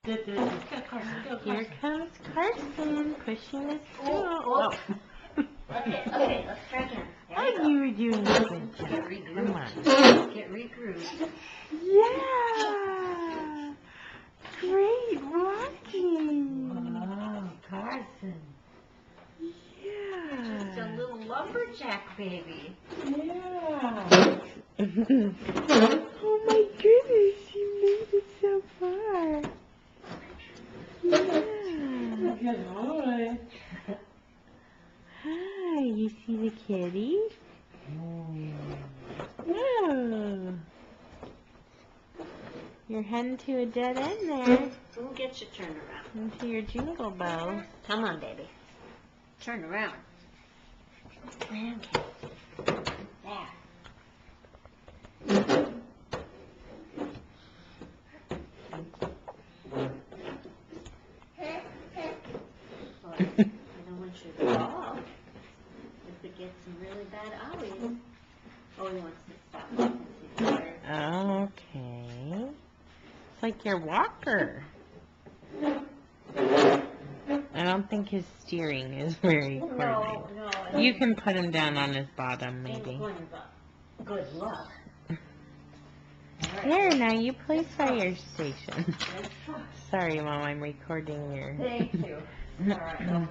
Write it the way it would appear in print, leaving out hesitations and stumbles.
Good. Go, Carson. Go, Carson. Here comes Carson pushing the stool. Oh. Okay, let's try again. Oh, you were doing a good job. Get regrouped. Come on. Get regrouped. Yeah. Great walking. Wow, Carson. Yeah. Just a little lumberjack baby. Yeah. Oh my goodness, you made it so far. Yeah. Good boy. Hi, you see the kitty? Whoa. You're heading to a dead end there. We'll get you turned around. Into your jingle bells. Come on, baby. Turn around. Okay. There. But I don't want you to fall if it gets some really bad owies. Oh, he wants to stop. Because he's tired. Okay. It's like your walker. I don't think his steering is very coordinated. No. You can put him down on his bottom, maybe. Good luck. Here, now you play Fire Station. Sorry, Mom, I'm recording your... Thank you. All right,